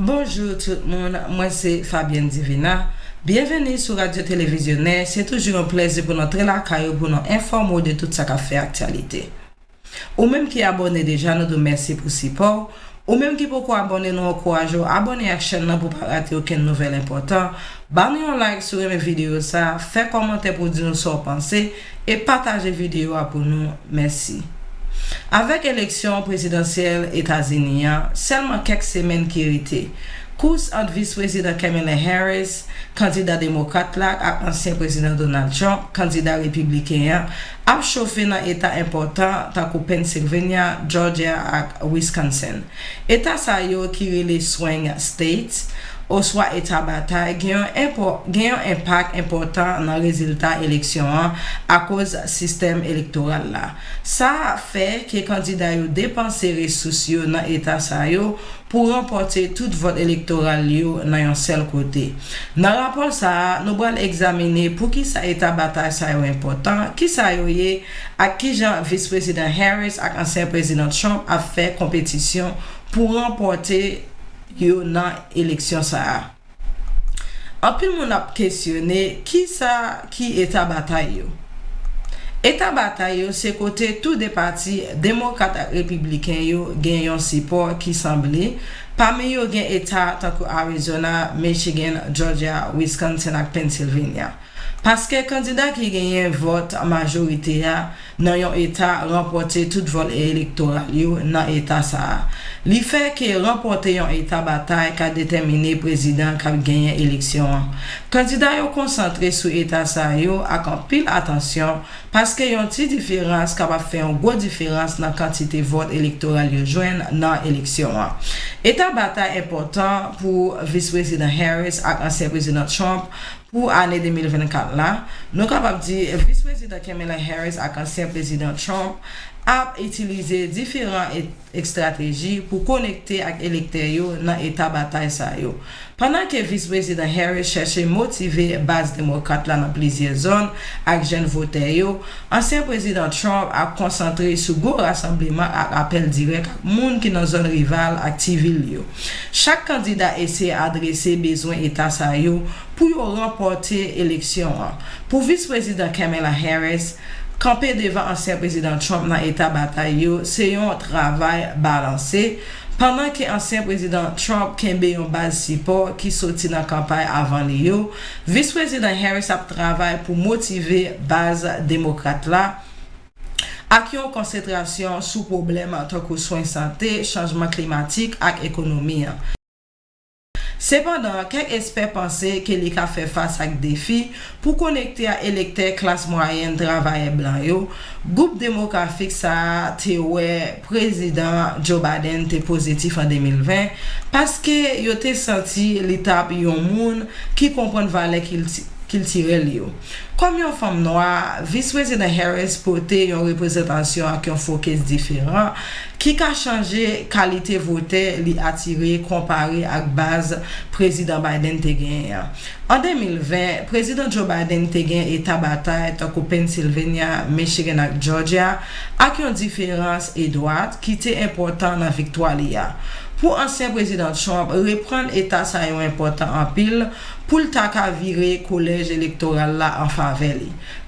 Bonjour tout le monde, moi c'est Fabienne Divina. Bienvenue sur Radio Télévisionnaire. C'est toujours un plaisir pour notre là pour nous informer de tout ça qui fait actualité. Ou même qui abonné déjà, nous vous merci pour support. Ou même qui pourquoi abonner nous encourage abonner à la chaîne pour pas rater aucune nouvelle importante. Bannez un like sur mes vidéos ça, fait commentaire pour dire nous ce que vous pensez et partagez vidéo pour nous. Merci. Avec l'élection présidentielle États-Unis, seulement quelques semaines qui étaient, course entre vice-président Kamala Harris, candidat démocrate là, et ancien président Donald Trump, candidat républicain, a chauffé dans États importants tels que Pennsylvania, Georgia et Wisconsin. États ça yo qui les swing states, ou soit État Batay, gagne un impact important dans le résultat élection à cause du système électoral là. Ça fait que les candidats ont dépensé ressources dans l'État pour remporter tout vote électoral dans un seul côté. Dans le rapport ça, nous allons examiner pour qui ça État Batay ça est important, qui ça est à qui Jean vice-président Harris et ancien président Trump a fait compétition pour remporter dans l'élection ça. En plus on a questionné qui État Batay. État Batay c'est côté tous des partis démocrates et républicains gagnent un support qui semblait parmi eux gagne État tant que Arizona, Michigan, Georgia, Wisconsin et Pennsylvania. Parce que candidat qui gagne vote en majorité dans un état remporter tout vote électoral dans état ça. Li fait que remporter un état bataille qu'a déterminé président qui gagné élection. Candidat yo concentré sur état ça yo avec en pile attention parce que yon ti différence capable faire une grosse différence dans quantité vote électoral yo joine dans élection. État bataille important pour vice-président Harris et ancien président Trump pour l'année 2024 là, nous capable dire vice-président Kamala Harris et ancien président Trump a utilisé différentes stratégies pour connecter avec électeurs dans l'état bataille ça yo. Pendant que vice-président Harris cherchait motiver base démocrate là dans plusieurs zones avec jeunes voteurs yo, ancien président Trump a concentré sur gros rassemblement et appel direct monde qui dans zone rivale ak civil yo. Chaque candidat essaie adresser besoin état ça yo pour remporter élection. Pour vice-président Kamala Harris, camper devant ancien président Trump dans l'état bataille, c'est un travail balancé. Pendant que ancien président Trump kembe une base support qui sorti dans la campagne avant lui, vice-président Harris a travaillé pour motiver base démocrate là à qui ont concentration sur problèmes en tant que soins santé, changement climatique et économie. Cependant, quelques experts pensaient que l'État fait face à des défis pour connecter à électeurs classe moyenne travailleurs blancs. Groupe démographique ça président Joe Biden était positif en 2020 parce que il était senti l'État yon monde qui comprend valeur qu'il tirait lui. Comme une femme noire, vice-président Harris portait une représentation avec un focus différent qui a changé qualité voter li attiré comparé avec base président Biden te gagné. En 2020, président Joe Biden te gagné état bataille tant que Pennsylvania, Michigan et Georgia avec une différence et droite qui était important dans victoire lia. Pour ancien président Trump, reprendre état ça est important en pile pour le taka virer collège électoral là en faveur.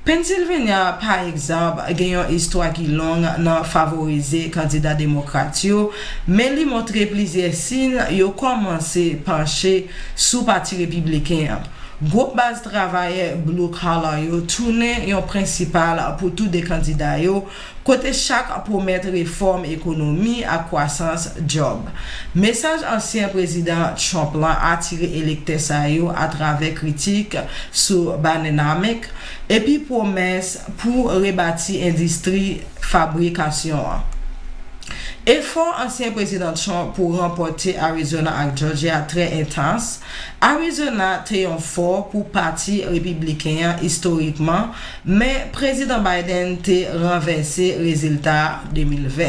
Pennsylvania par exemple gagne une histoire qui longue dans favoriser candidat démocrate mais li montre plusieurs signes yo commencé pencher sous parti républicain. Groupe base travailleur blue collar yo tourner yon principal pour tous des candidats yo côté chaque pour mettre réforme économie à croissance job. Message ancien président Trump là attiré électeurs ça yo à travers critique sur dynamique et puis promesse pour rebâtir industrie fabrication. Effort ancien président Trump pour remporter Arizona et Georgia très intense. Arizona triomphe fort pour parti républicain historiquement, mais président Biden a renversé résultat 2020.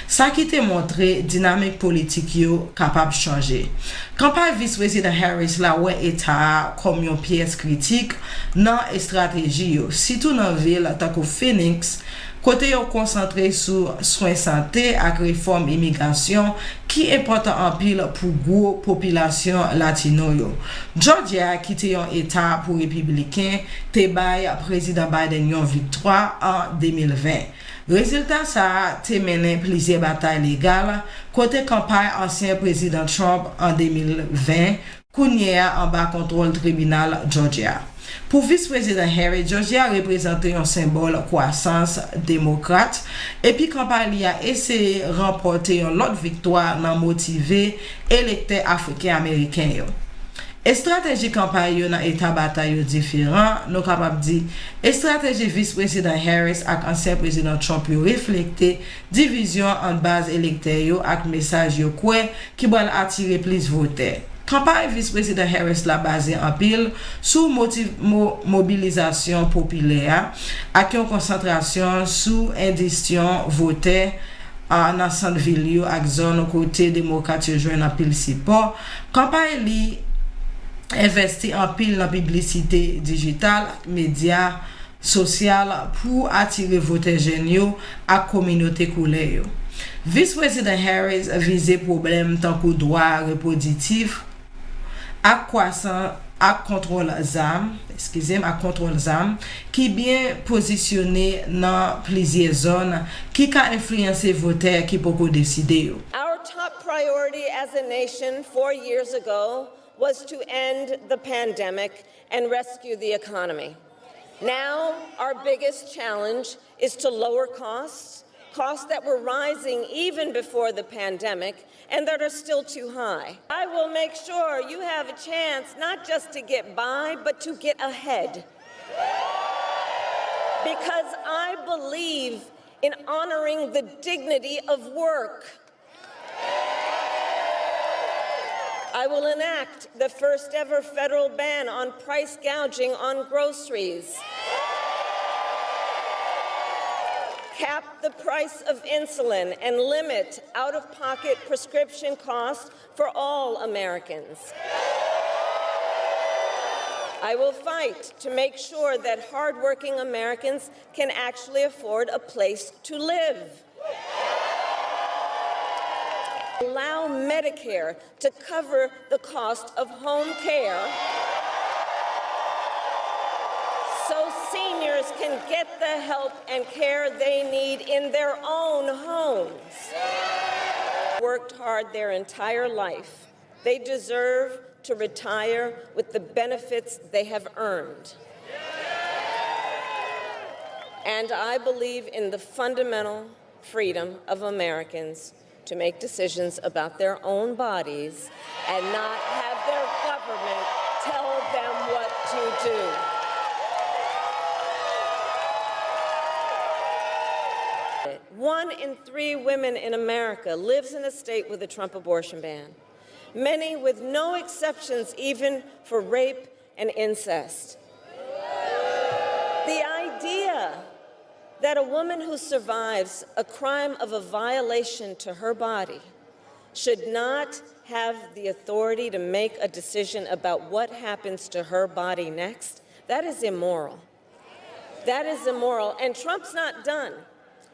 Ça qui t'a montré dynamique politique yo capable de changer. Campagne vice-président Harris la ouais état comme une pièce critique dans stratégie yo, surtout dans ville tant que Phoenix Côté yo concentré sur soins santé ak réforme immigration qui important en pile pour gros population latino yo. Georgia qui était un état pour républicain te bay président Biden yon victoire en 2020. Résultat ça te mené plusieurs batailles légales côté campagne ancien président Trump en 2020 Kounia en bas contrôle tribunal Georgia. Pour vice-président Harris, Georgia représente un symbole croissance démocrate et puis campagne a essayé de remporter une autre victoire dans motiver électeurs africains-américains. Et stratégie campagne dans état bataille différent, nous capable dire et stratégie vice-président Harris ak ancien président Trump yo refléter division en base électeur ak message yo quoi qui va attirer plus voteurs. Campagne vice-président Harris la basée en pile sous mobilisation populaire avec une concentration sous indication voter en ensemble ville ak zone côté démocrate joine en pile support. Campagne li investi en pile dans publicité digitale, médias social pour attirer voteurs jeunes à communauté couleur. Vice-président Harris visait problème tant que droit reproductif à croissance à contrôle ZAM, qui bien positionné dans plusieurs zones qui a influencé voteurs qui peuvent décider. Our top priority as a nation 4 years ago was to end the pandemic and rescue the economy. Now, our biggest challenge is to lower costs that were rising even before the pandemic and that are still too high. I will make sure you have a chance not just to get by, but to get ahead. Because I believe in honoring the dignity of work. I will enact the first ever federal ban on price gouging on groceries. Cap the price of insulin and limit out-of-pocket prescription costs for all Americans. I will fight to make sure that hardworking Americans can actually afford a place to live. Allow Medicare to cover the cost of home care so seniors can get the help and care they need in their own homes. Worked hard their entire life. They deserve to retire with the benefits they have earned. And I believe in the fundamental freedom of Americans to make decisions about their own bodies and not have their government tell them what to do. One in 3 women in America lives in a state with a Trump abortion ban. Many with no exceptions even for rape and incest. The idea that a woman who survives a crime of a violation to her body should not have the authority to make a decision about what happens to her body next, that is immoral. That is immoral. And Trump's not done.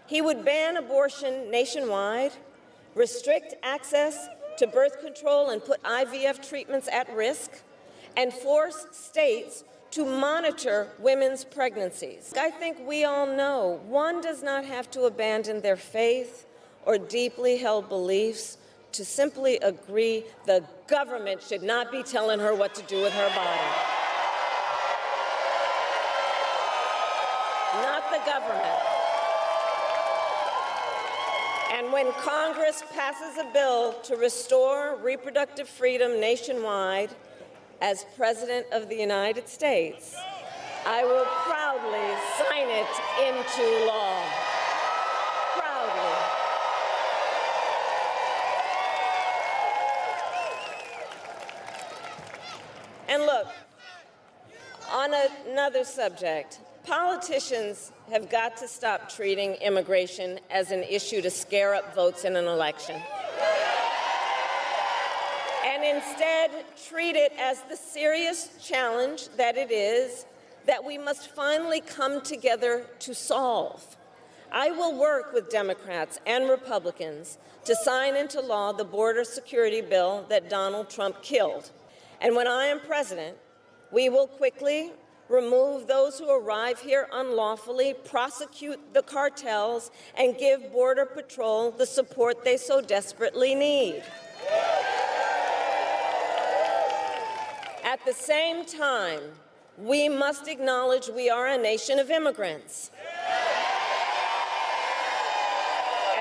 He would ban abortion nationwide, restrict access to birth control and put IVF treatments at risk, and force states to monitor women's pregnancies. I think we all know one does not have to abandon their faith or deeply held beliefs to simply agree the government should not be telling her what to do with her body. Not the government. And when Congress passes a bill to restore reproductive freedom nationwide, as President of the United States, I will proudly sign it into law. Proudly. And look, on another subject, politicians have got to stop treating immigration as an issue to scare up votes in an election. And instead treat it as the serious challenge that it is that we must finally come together to solve. I will work with Democrats and Republicans to sign into law the border security bill that Donald Trump killed. And when I am president, we will quickly remove those who arrive here unlawfully, prosecute the cartels, and give Border Patrol the support they so desperately need. At the same time, we must acknowledge we are a nation of immigrants.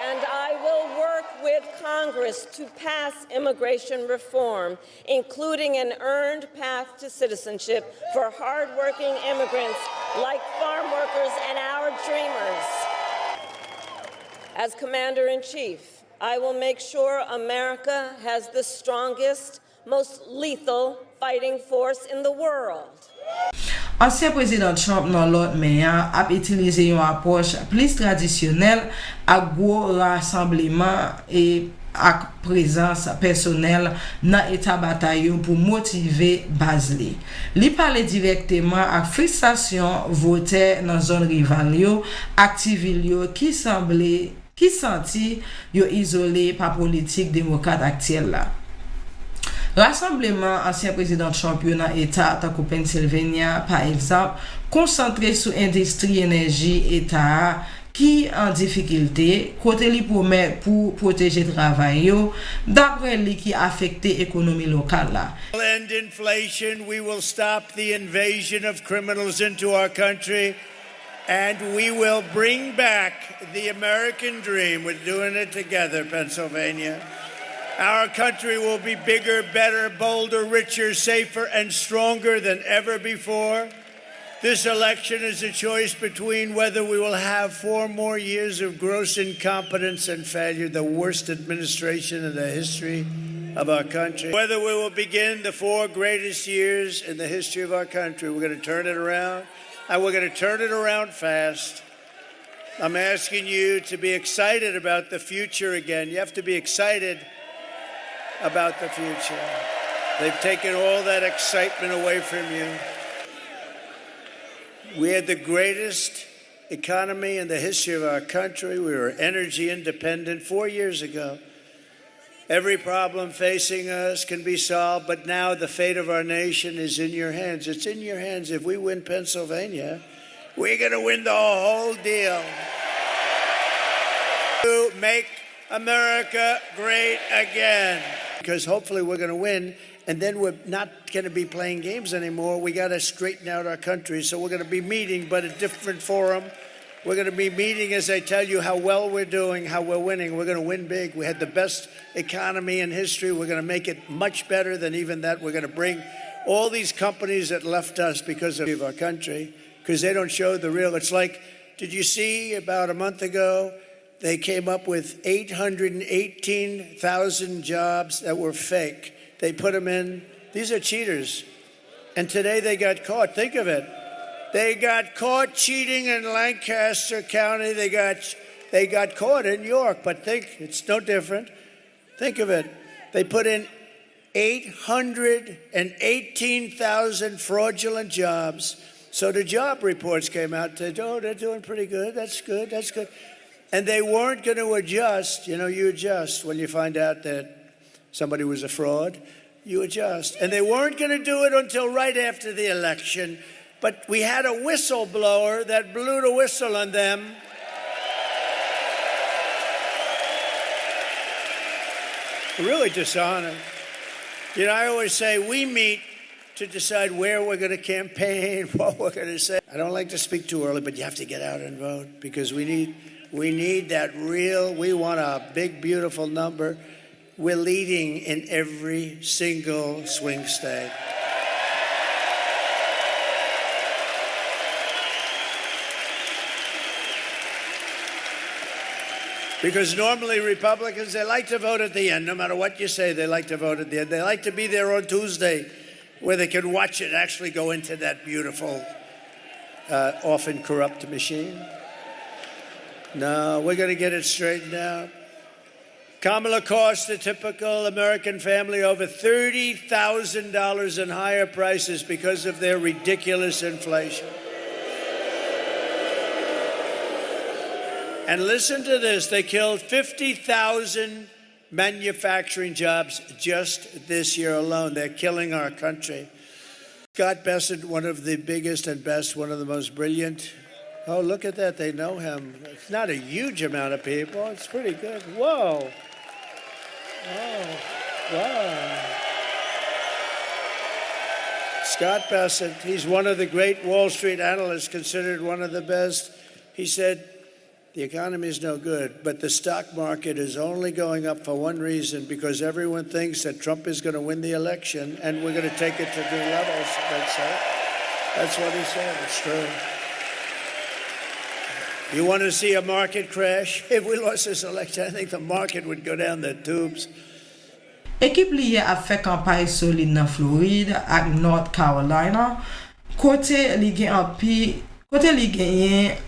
And I will work with Congress to pass immigration reform, including an earned path to citizenship for hardworking immigrants like farm workers and our dreamers. As Commander-in-Chief, I will make sure America has the strongest, most lethal fighting force in the world. Ancien président Trump nan lot men ap itilize yon approche plus tradisyonel ak gwo rassembleman ak présence personnel nan état Batay yo pou motive baz li. Li pale direktement ak frustration voter nan zone rival yo ak civil yo ki senti yo isolé pa politique démocrate actuelle la. Rassemblement ancien président Trump nan état takou Pennsylvania par exemple concentré sur industrie énergie état qui en difficulté côté li pour protéger travail yo d'après li qui affecté économie locale là. We'll end inflation, we will stop the invasion of criminals into our country, and we will bring back the American dream. We're doing it together, Pennsylvania. Our country will be bigger, better, bolder, richer, safer, and stronger than ever before. This election is a choice between whether we will have 4 more years of gross incompetence and failure, the worst administration in the history of our country, whether we will begin the 4 greatest years in the history of our country. We're going to turn it around, and we're going to turn it around fast. I'm asking you to be excited about the future again. You have to be excited about the future. They've taken all that excitement away from you. We had the greatest economy in the history of our country. We were energy independent 4 years ago. Every problem facing us can be solved, but now the fate of our nation is in your hands. It's in your hands. If we win Pennsylvania, we're going to win the whole deal. To make America great again. Because hopefully we're going to win, and then we're not going to be playing games anymore. We got to straighten out our country. So we're going to be meeting, but a different forum. We're going to be meeting as I tell you how well we're doing, how we're winning. We're going to win big. We had the best economy in history. We're going to make it much better than even that. We're going to bring all these companies that left us because of our country, because they don't show the real. It's like, did you see about a month ago, they came up with 818,000 jobs that were fake. They put them in. These are cheaters. And today they got caught. Think of it. They got caught cheating in Lancaster County. They got caught in York. But think, it's no different. Think of it. They put in 818,000 fraudulent jobs. So the job reports came out. They said, oh, they're doing pretty good. That's good. That's good. And they weren't going to adjust. You know, you adjust when you find out that somebody was a fraud. You adjust. And they weren't going to do it until right after the election. But we had a whistleblower that blew the whistle on them. Really dishonored. You know, I always say we meet to decide where we're going to campaign, what we're going to say. I don't like to speak too early, but you have to get out and vote because we need that real, we want a big, beautiful number. We're leading in every single swing state. Because normally Republicans, they like to vote at the end. No matter what you say, they like to vote at the end. They like to be there on Tuesday where they can watch it actually go into that beautiful, often corrupt machine. No, we're going to get it straightened out. Kamala cost the typical American family over $30,000 in higher prices because of their ridiculous inflation. And listen to this, they killed 50,000 manufacturing jobs just this year alone. They're killing our country. Scott Bessent, one of the biggest and best, one of the most brilliant. Oh, look at that, they know him. It's not a huge amount of people, it's pretty good. Whoa. Oh, wow. Scott Bessent, he's one of the great Wall Street analysts, considered one of the best. He said, the economy is no good, but the stock market is only going up for one reason, because everyone thinks that Trump is going to win the election and we're going to take it to new levels. That's what he said. It's true. You want to see a market crash? If we lost this election, I think the market would go down the tubes. Ekip liye a fait campagne solide dans Floride ak North Carolina. Côté li gen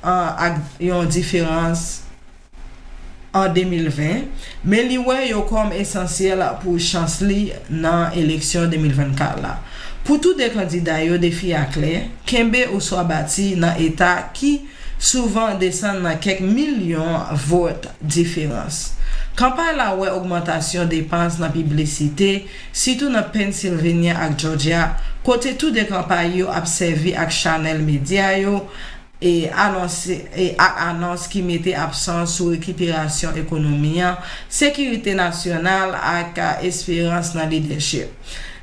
ak yon différence en 2020, mais li wè yo comme essentiel pour chance li nan élection 2024 la. Pour tout des candidats yo défi à clair, kembe ou soit bâti nan état qui souvent descend dans quelques millions votes différence. Campagne la wè augmentation dépenses dans publicité, surtout dans Pennsylvania ak Georgia, côté tout des campagnes yo observé ak channel média yo et annonce qui mettait absent sur récupération économique, sécurité nationale ak espérance dans leadership.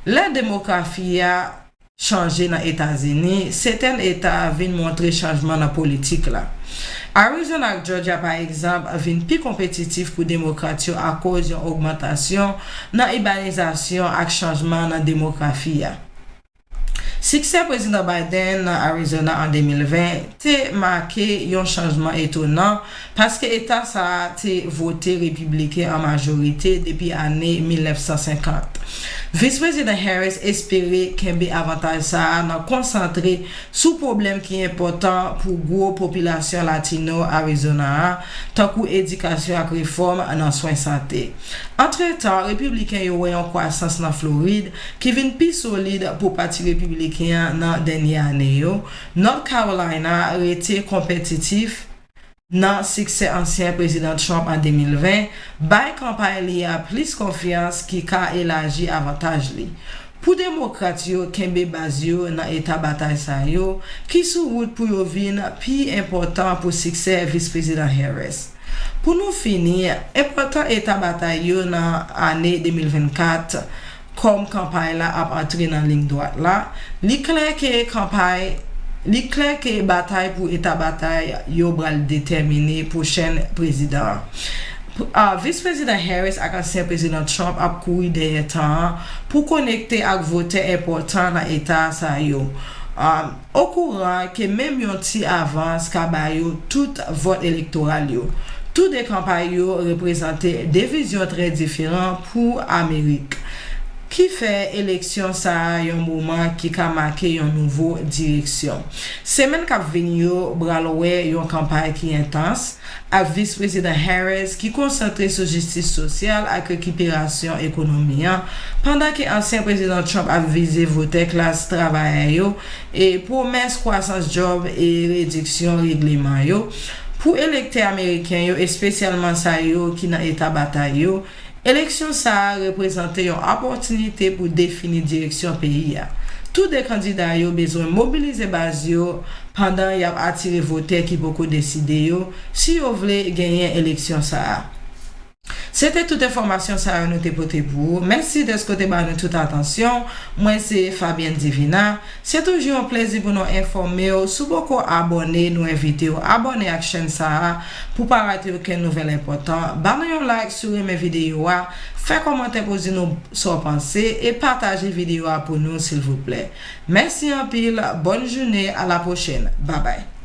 La démographie a changé dans les États-Unis, certains États viennent montrer changement dans la politique là. Arizona et Georgia par exemple viennent plus compétitifs pour démocratie à cause d'une augmentation dans l'urbanisation et changement dans la démographie. Succès président Biden dans Arizona en 2020 te marqué un changement étonnant parce que l'État a voté républicain en majorité depuis l'année 1950. Vice-président Harris espérait qu'un avantage ça n'a concentré sur problème qui est important pour gros population latino Arizona tant que éducation et réforme dans soins santé. Entre-temps, républicains yo en croissance dans Floride qui vient plus solide pour parti républicain dans dernière année yo. North Carolina a été compétitif dans succès ancien président Trump en 2020, bay campagne li a plus confiance qui ka élargi avantage li. Pour démocrate yo kembe base yo dans état Batay sa yo qui sous route pour yo vin plus important pour succès vice-président Harris. Pour nous finir, important état Batay yo dans année 2024 comme campagne la a entré dans ligne droite là, li clair que bataille pour état bataille yo bral déterminer prochain président. Vice-président Harris ak ancien président Trump a couru derrière temps pour connecter ak vote important dans état sa yo. Au courant que même yon ti avance ka ba yo tout vote électoral yo. Tout des campagnes yo représentaient des visions très différentes pour Amérique. Qui fait élection ça un moment qui a marqué une nouvelle direction. Semaine qui vient yo bralwe une campagne qui intense avec vice-président Harris qui concentré sur justice sociale et récupération économique pendant que ancien président Trump a visé voter classe travailleur et promesse croissance job et réduction règlement yo pour électeurs américains yo spécialement ça yo qui dans état bataille yo. Élection ça représente une opportunité pour définir direction pays. Tous les candidats ont besoin de mobiliser base yo pendant y a attirer voter qui beaucoup décider yo si vous voulez gagner élection ça. C'était toute information ça nous te porté pour. Merci de ce nous toute attention. Moi c'est Fabienne Divina. C'est toujours un plaisir pour nous informer sur beaucoup abonner nous inviter abonner à la chaîne ça pour pas rater aucune nouvelle importante. Donnez un like sur mes vidéos, faites commentaire pour nous sur pensée et partagez vidéo pour nous s'il vous plaît. Merci en pile. Bonne journée, à la prochaine. Bye bye.